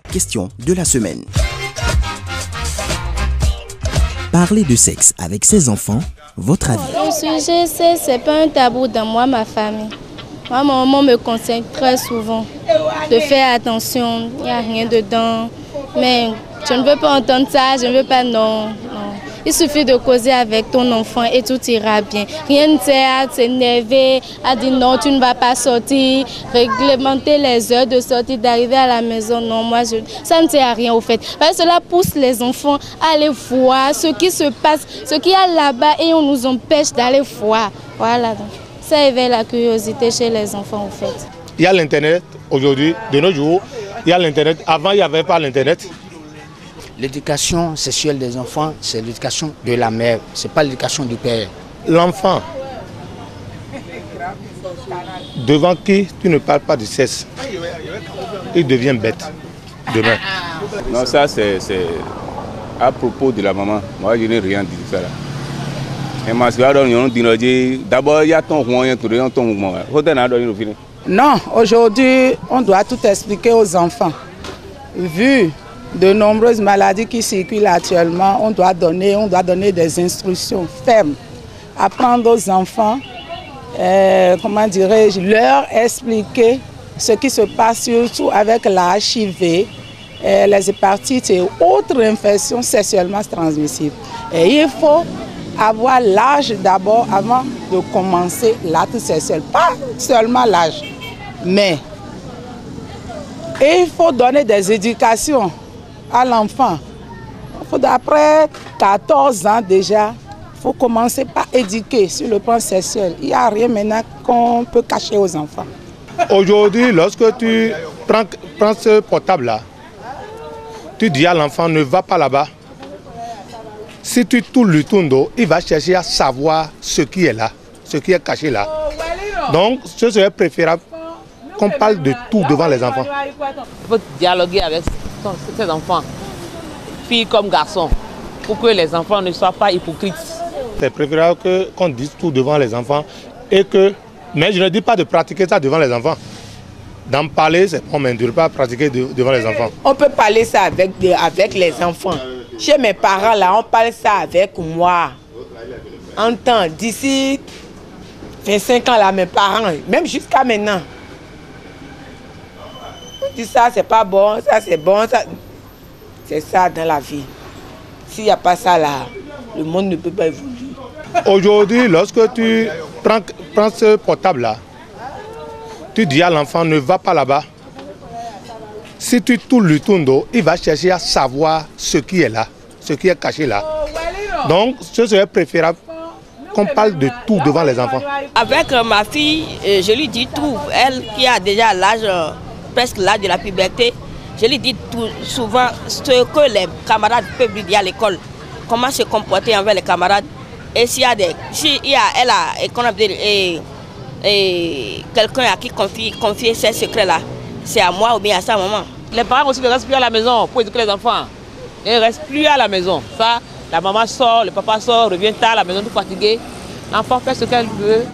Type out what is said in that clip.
question de la semaine. Parler de sexe avec ses enfants, votre avis? Le sujet, c'est pas un tabou dans moi, ma famille. Moi, mon maman me conseille très souvent de faire attention, il n'y a rien dedans. Mais je ne veux pas entendre ça, je ne veux pas, non. Il suffit de causer avec ton enfant et tout ira bien. Rien ne sert à s'énerver, à dire non, tu ne vas pas sortir, réglementer les heures de sortie, d'arriver à la maison. Non, moi, ça ne sert à rien au fait. Parce que cela pousse les enfants à aller voir ce qui se passe, ce qu'il y a là-bas et on nous empêche d'aller voir. Voilà, donc ça éveille la curiosité chez les enfants au fait. Il y a l'Internet aujourd'hui, de nos jours, il y a l'Internet. Avant, il n'y avait pas l'Internet. L'éducation sexuelle des enfants, c'est l'éducation de la mère, ce n'est pas l'éducation du père. L'enfant, devant qui tu ne parles pas de sexe, il devient bête demain. Non, ça c'est à propos de la maman. Moi, je n'ai rien dit de ça. D'abord, il y a ton mouvement. Non, aujourd'hui, on doit tout expliquer aux enfants. Vu de nombreuses maladies qui circulent actuellement, on doit donner des instructions fermes. Apprendre aux enfants, comment dirais-je, leur expliquer ce qui se passe surtout avec l'HIV, les hépatites et autres infections sexuellement transmissibles. Et il faut avoir l'âge d'abord avant de commencer l'acte sexuel. Pas seulement l'âge, mais il faut donner des éducations à l'enfant. Après 14 ans déjà, il faut commencer par éduquer sur le plan sexuel. Il n'y a rien maintenant qu'on peut cacher aux enfants. Aujourd'hui, lorsque tu prends ce portable-là, tu dis à l'enfant ne va pas là-bas. Si tu le tournes, il va chercher à savoir ce qui est là, ce qui est caché là. Donc, ce serait préférable qu'on parle de tout devant les enfants. Il faut dialoguer avec ses enfants, filles comme garçons, pour que les enfants ne soient pas hypocrites. C'est préférable qu'on dise tout devant les enfants, mais je ne dis pas de pratiquer ça devant les enfants. D'en parler, c'est bon, mais de ne pas pratiquer devant les enfants. On peut parler ça avec les enfants. Chez mes parents, là, on parle ça avec moi. En temps, d'ici 25 ans, là, mes parents, même jusqu'à maintenant, on dit ça, c'est pas bon, ça, c'est bon. C'est ça dans la vie. S'il n'y a pas ça, là, le monde ne peut pas évoluer. Aujourd'hui, lorsque tu prends ce portable-là, tu dis à l'enfant ne va pas là-bas. Si tu le tournes, il va chercher à savoir ce qui est là, ce qui est caché là. Donc, ce serait préférable qu'on parle de tout devant les enfants. Avec ma fille, je lui dis tout. Elle qui a déjà l'âge, presque l'âge de la puberté, je lui dis tout, souvent ce que les camarades peuvent lui dire à l'école. Comment se comporter envers les camarades. Et s'il y a quelqu'un à qui confier ces secrets-là, c'est à moi ou bien à sa maman. Les parents aussi ne restent plus à la maison pour éduquer les enfants. Ils ne restent plus à la maison. Ça, la maman sort, le papa sort, revient tard à la maison tout fatigué. L'enfant fait ce qu'elle veut.